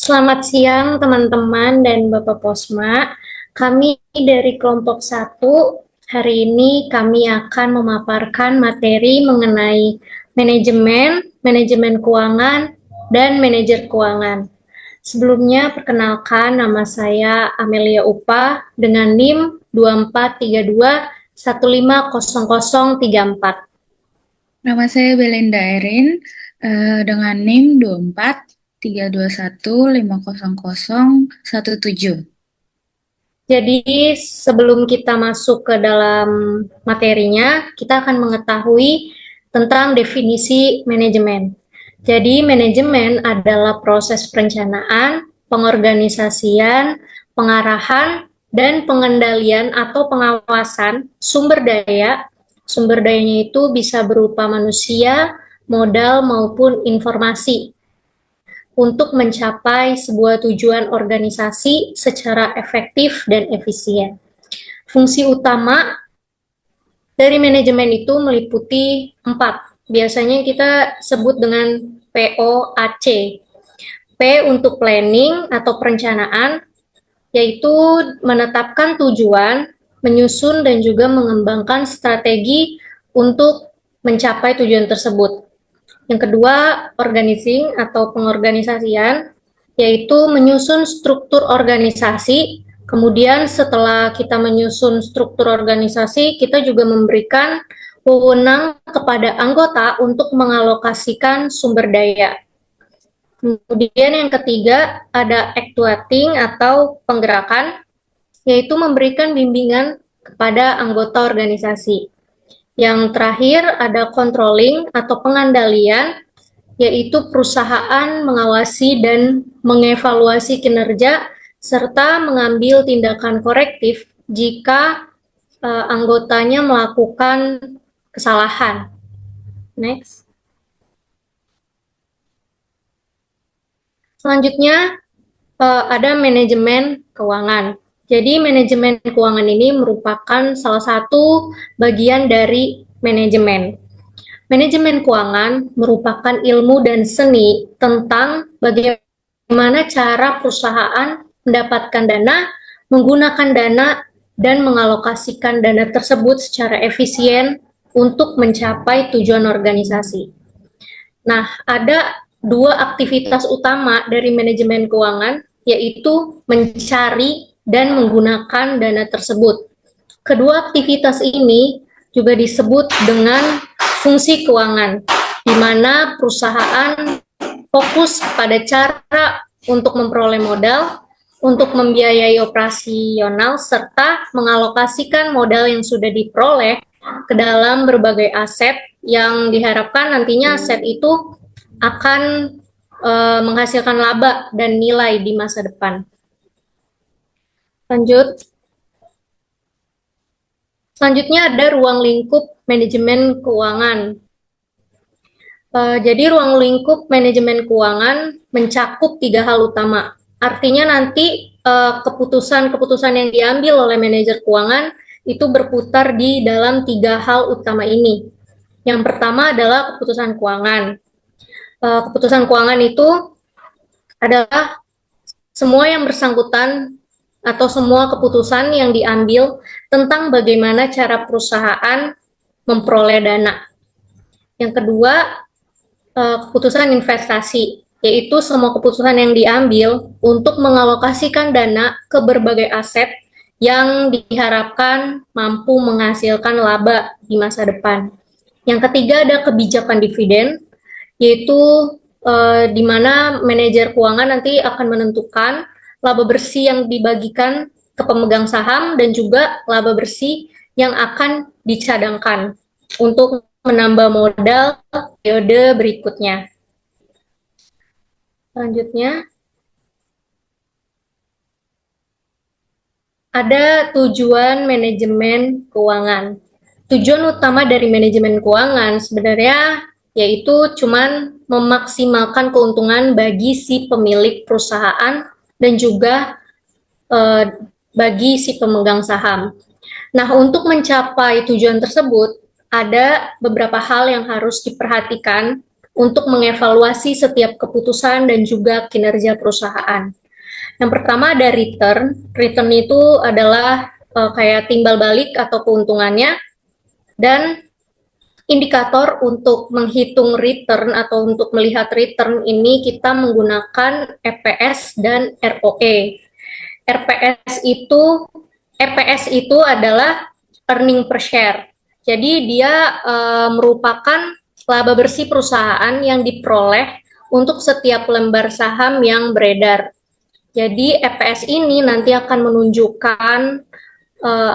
Selamat siang teman-teman dan Bapak Posma. Kami dari kelompok 1, hari ini kami akan memaparkan materi mengenai manajemen, manajemen keuangan, dan manajer keuangan. Sebelumnya perkenalkan, nama saya Amelia Upa dengan NIM 2432150034. Nama saya Belinda Erin dengan NIM 2432150017. Jadi sebelum kita masuk ke dalam materinya, kita akan mengetahui tentang definisi manajemen. Jadi manajemen adalah proses perencanaan, pengorganisasian, pengarahan, dan pengendalian atau pengawasan sumber daya. Sumber dayanya itu bisa berupa manusia, modal, maupun informasi untuk mencapai sebuah tujuan organisasi secara efektif dan efisien. Fungsi utama dari manajemen itu meliputi 4. Biasanya kita sebut dengan POAC. P untuk planning atau perencanaan, yaitu menetapkan tujuan, menyusun dan juga mengembangkan strategi untuk mencapai tujuan tersebut. Yang kedua, organizing atau pengorganisasian, yaitu menyusun struktur organisasi. Kemudian setelah kita menyusun struktur organisasi, kita juga memberikan wewenang kepada anggota untuk mengalokasikan sumber daya. Kemudian yang ketiga, ada actuating atau penggerakan, yaitu memberikan bimbingan kepada anggota organisasi. Yang terakhir ada controlling atau pengandalian, yaitu perusahaan mengawasi dan mengevaluasi kinerja serta mengambil tindakan korektif jika anggotanya melakukan kesalahan. Next. Selanjutnya ada manajemen keuangan. Jadi manajemen keuangan ini merupakan salah satu bagian dari manajemen. Manajemen keuangan merupakan ilmu dan seni tentang bagaimana cara perusahaan mendapatkan dana, menggunakan dana, dan mengalokasikan dana tersebut secara efisien untuk mencapai tujuan organisasi. Nah, ada dua aktivitas utama dari manajemen keuangan, yaitu mencari dan menggunakan dana tersebut. Kedua aktivitas ini juga disebut dengan fungsi keuangan, di mana perusahaan fokus pada cara untuk memperoleh modal, untuk membiayai operasional, serta mengalokasikan modal yang sudah diperoleh ke dalam berbagai aset yang diharapkan nantinya aset itu akan menghasilkan laba dan nilai di masa depan. Lanjut. Selanjutnya ada ruang lingkup manajemen keuangan. Jadi ruang lingkup manajemen keuangan mencakup 3 hal utama. Artinya nanti keputusan-keputusan yang diambil oleh manajer keuangan itu berputar di dalam 3 hal utama ini. Yang pertama adalah keputusan keuangan. Keputusan keuangan itu adalah semua yang bersangkutan atau semua keputusan yang diambil tentang bagaimana cara perusahaan memperoleh dana. Yang kedua, keputusan investasi, yaitu semua keputusan yang diambil untuk mengalokasikan dana ke berbagai aset yang diharapkan mampu menghasilkan laba di masa depan. Yang ketiga ada kebijakan dividen, yaitu di mana manajer keuangan nanti akan menentukan laba bersih yang dibagikan ke pemegang saham dan juga laba bersih yang akan dicadangkan untuk menambah modal periode berikutnya. Selanjutnya, ada tujuan manajemen keuangan. Tujuan utama dari manajemen keuangan sebenarnya yaitu cuman memaksimalkan keuntungan bagi si pemilik perusahaan dan juga bagi si pemegang saham. Nah, untuk mencapai tujuan tersebut, ada beberapa hal yang harus diperhatikan untuk mengevaluasi setiap keputusan dan juga kinerja perusahaan. Yang pertama ada return. Return itu adalah kayak timbal balik atau keuntungannya, dan indikator untuk menghitung return atau untuk melihat return ini kita menggunakan EPS dan ROE. RPS itu EPS itu adalah earning per share. Jadi dia merupakan laba bersih perusahaan yang diperoleh untuk setiap lembar saham yang beredar. Jadi EPS ini nanti akan menunjukkan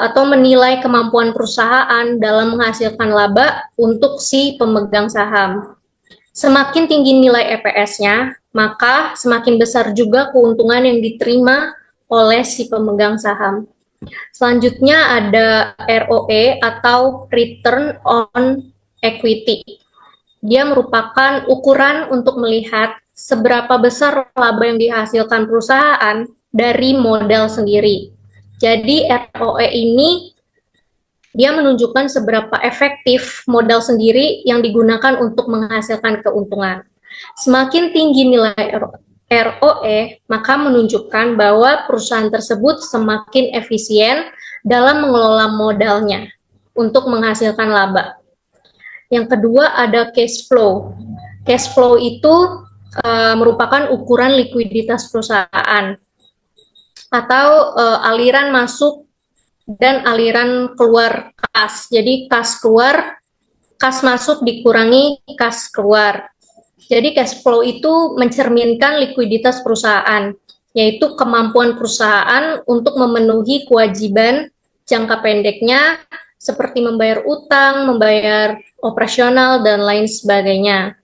atau menilai kemampuan perusahaan dalam menghasilkan laba untuk si pemegang saham. Semakin tinggi nilai EPS-nya, maka semakin besar juga keuntungan yang diterima oleh si pemegang saham. Selanjutnya ada ROE atau Return on Equity. Dia merupakan ukuran untuk melihat seberapa besar laba yang dihasilkan perusahaan dari modal sendiri. Jadi ROE ini dia menunjukkan seberapa efektif modal sendiri yang digunakan untuk menghasilkan keuntungan. Semakin tinggi nilai ROE, maka menunjukkan bahwa perusahaan tersebut semakin efisien dalam mengelola modalnya untuk menghasilkan laba. Yang kedua ada cash flow. Cash flow itu merupakan ukuran likuiditas perusahaan atau aliran masuk dan aliran keluar kas. Jadi kas keluar, kas masuk dikurangi kas keluar. Jadi cash flow itu mencerminkan likuiditas perusahaan, yaitu kemampuan perusahaan untuk memenuhi kewajiban jangka pendeknya seperti membayar utang, membayar operasional, dan lain sebagainya.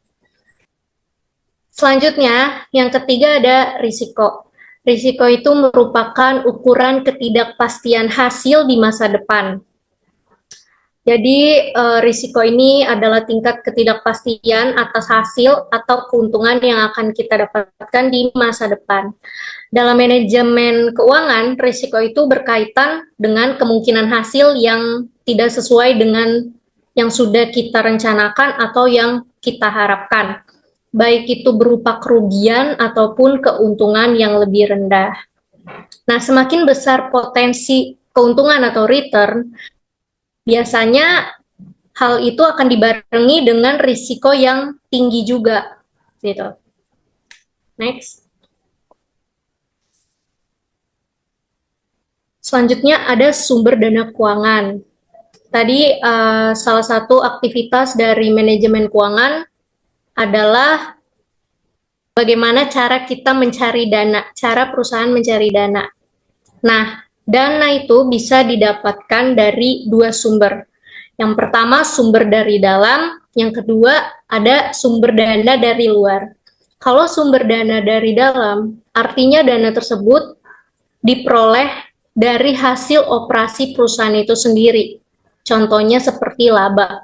Selanjutnya, yang ketiga ada risiko. Risiko itu merupakan ukuran ketidakpastian hasil di masa depan. Jadi, risiko ini adalah tingkat ketidakpastian atas hasil atau keuntungan yang akan kita dapatkan di masa depan. Dalam manajemen keuangan, risiko itu berkaitan dengan kemungkinan hasil yang tidak sesuai dengan yang sudah kita rencanakan atau yang kita harapkan, baik itu berupa kerugian ataupun keuntungan yang lebih rendah. Nah, semakin besar potensi keuntungan atau return, biasanya hal itu akan dibarengi dengan risiko yang tinggi juga, gitu. Next. Selanjutnya ada sumber dana keuangan. Tadi salah satu aktivitas dari manajemen keuangan adalah bagaimana cara kita mencari dana, cara perusahaan mencari dana. Nah, dana itu bisa didapatkan dari dua sumber. Yang pertama sumber dari dalam, yang kedua ada sumber dana dari luar. Kalau sumber dana dari dalam, artinya dana tersebut diperoleh dari hasil operasi perusahaan itu sendiri. Contohnya seperti laba.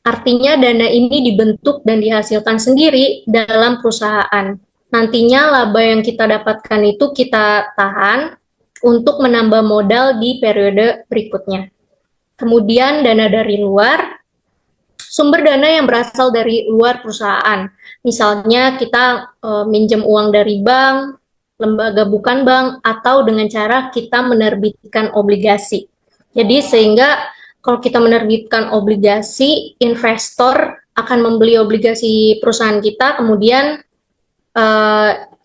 Artinya dana ini dibentuk dan dihasilkan sendiri dalam perusahaan. Nantinya laba yang kita dapatkan itu kita tahan untuk menambah modal di periode berikutnya. Kemudian dana dari luar, sumber dana yang berasal dari luar perusahaan. Misalnya kita minjem uang dari bank, lembaga bukan bank, atau dengan cara kita menerbitkan obligasi. Jadi sehingga kalau kita menerbitkan obligasi, investor akan membeli obligasi perusahaan kita, kemudian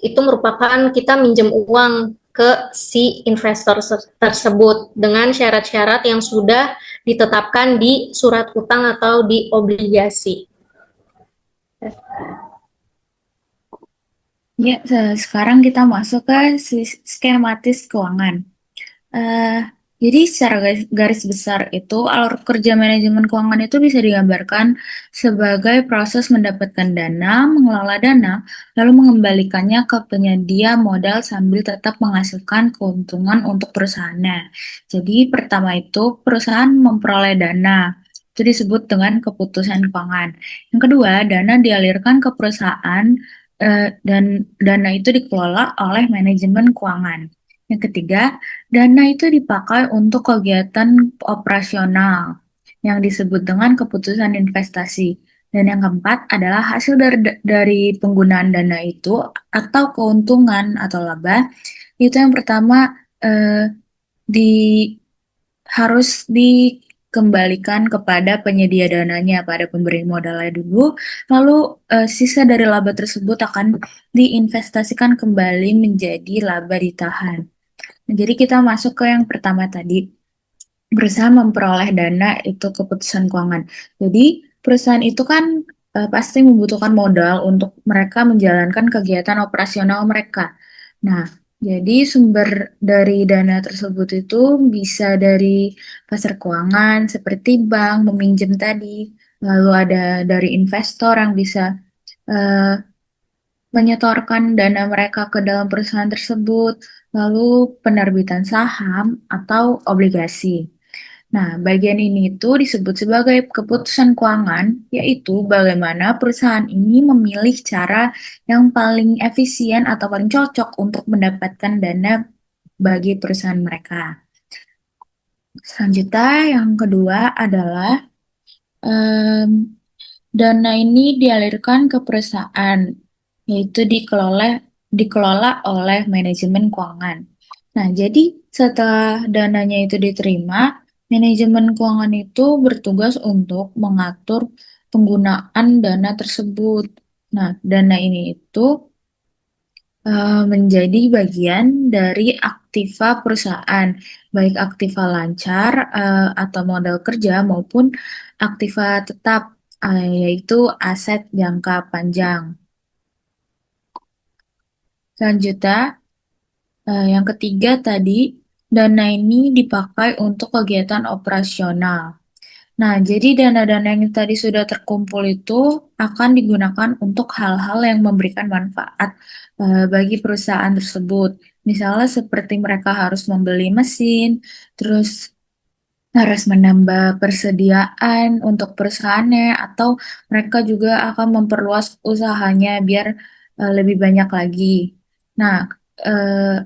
itu merupakan kita minjem uang ke si investor tersebut dengan syarat-syarat yang sudah ditetapkan di surat utang atau di obligasi. Ya, sekarang kita masuk ke skematis keuangan. Jadi secara garis besar itu alur kerja manajemen keuangan itu bisa digambarkan sebagai proses mendapatkan dana, mengelola dana, lalu mengembalikannya ke penyedia modal sambil tetap menghasilkan keuntungan untuk perusahaannya. Jadi pertama itu perusahaan memperoleh dana. Itu disebut dengan keputusan keuangan. Yang kedua, dana dialirkan ke perusahaan dan dana itu dikelola oleh manajemen keuangan. Yang ketiga, dana itu dipakai untuk kegiatan operasional yang disebut dengan keputusan investasi. Dan yang keempat adalah hasil dari penggunaan dana itu atau keuntungan atau laba. Itu yang pertama eh, di harus dikembalikan kepada penyedia dananya, pada pemberi modalnya dulu, lalu sisa dari laba tersebut akan diinvestasikan kembali menjadi laba ditahan. Nah, jadi kita masuk ke yang pertama tadi, berusaha memperoleh dana itu keputusan keuangan. Jadi perusahaan itu kan pasti membutuhkan modal untuk mereka menjalankan kegiatan operasional mereka. Nah, jadi sumber dari dana tersebut itu bisa dari pasar keuangan seperti bank, meminjam tadi, lalu ada dari investor yang bisa eh, menyetorkan dana mereka ke dalam perusahaan tersebut, lalu penerbitan saham atau obligasi. Nah, bagian ini itu disebut sebagai keputusan keuangan, yaitu bagaimana perusahaan ini memilih cara yang paling efisien atau paling cocok untuk mendapatkan dana bagi perusahaan mereka. Selanjutnya, yang kedua adalah em, dana ini dialirkan ke perusahaan, yaitu dikelola oleh manajemen keuangan. Nah, jadi setelah dananya itu diterima, manajemen keuangan itu bertugas untuk mengatur penggunaan dana tersebut. Nah, dana ini itu menjadi bagian dari aktiva perusahaan, baik aktiva lancar atau modal kerja maupun aktiva tetap, yaitu aset jangka panjang. Selanjutnya, yang ketiga tadi, dana ini dipakai untuk kegiatan operasional. Nah, jadi dana-dana yang tadi sudah terkumpul itu akan digunakan untuk hal-hal yang memberikan manfaat bagi perusahaan tersebut. Misalnya seperti mereka harus membeli mesin, terus harus menambah persediaan untuk perusahaannya, atau mereka juga akan memperluas usahanya biar lebih banyak lagi. Nah, eh,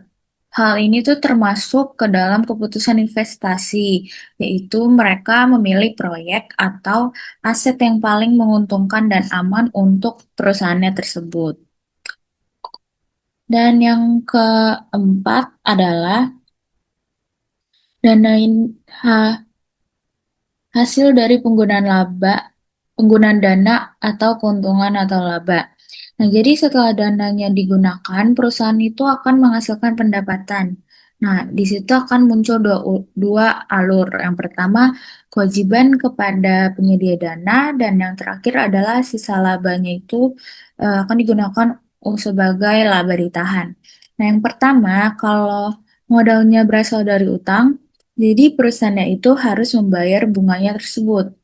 hal ini tuh termasuk ke dalam keputusan investasi, yaitu mereka memilih proyek atau aset yang paling menguntungkan dan aman untuk perusahaannya tersebut. Dan yang keempat adalah danain hasil dari penggunaan dana atau keuntungan atau laba. Nah, jadi setelah dananya digunakan, perusahaan itu akan menghasilkan pendapatan. Nah, di situ akan muncul dua alur. Yang pertama, kewajiban kepada penyedia dana, dan yang terakhir adalah sisa labanya itu akan digunakan sebagai laba ditahan. Nah, yang pertama, kalau modalnya berasal dari utang, jadi perusahaannya itu harus membayar bunganya tersebut.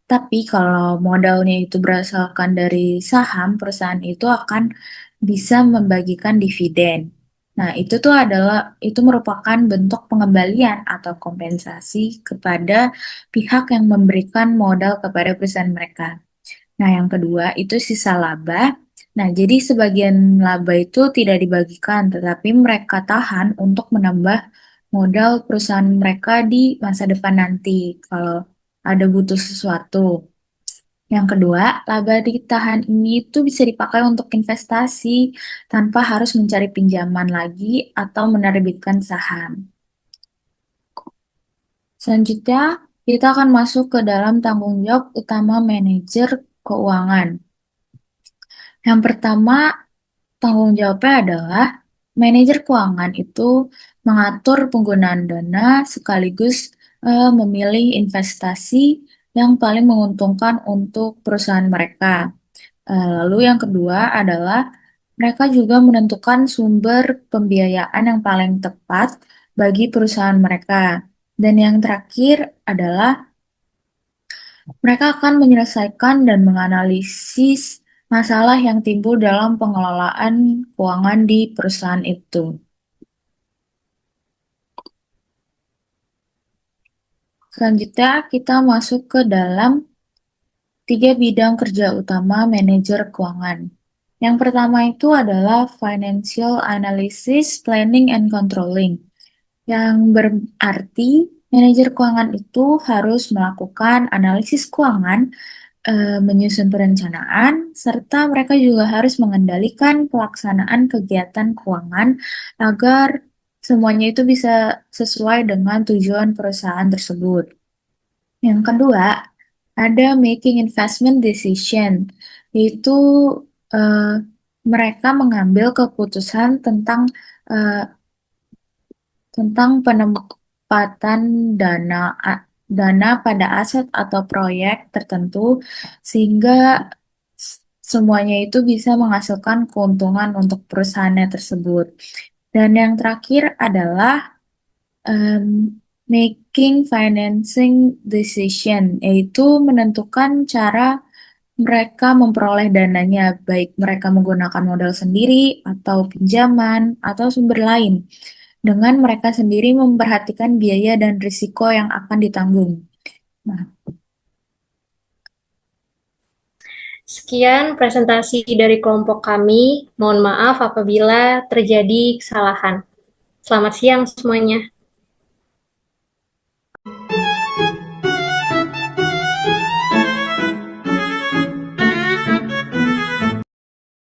Tapi kalau modalnya itu berasalkan dari saham, perusahaan itu akan bisa membagikan dividen. Nah, itu merupakan bentuk pengembalian atau kompensasi kepada pihak yang memberikan modal kepada perusahaan mereka. Nah, yang kedua itu sisa laba. Nah, jadi sebagian laba itu tidak dibagikan, tetapi mereka tahan untuk menambah modal perusahaan mereka di masa depan nanti kalau ada butuh sesuatu. Yang kedua, laba ditahan ini itu bisa dipakai untuk investasi tanpa harus mencari pinjaman lagi atau menerbitkan saham. Selanjutnya, kita akan masuk ke dalam tanggung jawab utama manajer keuangan. Yang pertama, tanggung jawabnya adalah manajer keuangan itu mengatur penggunaan dana sekaligus memilih investasi yang paling menguntungkan untuk perusahaan mereka. Lalu yang kedua adalah mereka juga menentukan sumber pembiayaan yang paling tepat bagi perusahaan mereka. Dan yang terakhir adalah mereka akan menyelesaikan dan menganalisis masalah yang timbul dalam pengelolaan keuangan di perusahaan itu. Selanjutnya, kita masuk ke dalam tiga bidang kerja utama manajer keuangan. Yang pertama itu adalah financial analysis, planning, and controlling. Yang berarti manajer keuangan itu harus melakukan analisis keuangan menyusun perencanaan, serta mereka juga harus mengendalikan pelaksanaan kegiatan keuangan agar semuanya itu bisa sesuai dengan tujuan perusahaan tersebut. Yang kedua, ada making investment decision, yaitu eh, mereka mengambil keputusan eh, tentang penempatan dana dana pada aset atau proyek tertentu sehingga semuanya itu bisa menghasilkan keuntungan untuk perusahaannya tersebut. Dan yang terakhir adalah em, making financing decision, yaitu menentukan cara mereka memperoleh dananya, baik mereka menggunakan modal sendiri atau pinjaman atau sumber lain, dengan mereka sendiri memperhatikan biaya dan risiko yang akan ditanggung. Nah, Sekian presentasi dari kelompok kami. Mohon maaf apabila terjadi kesalahan. Selamat siang semuanya.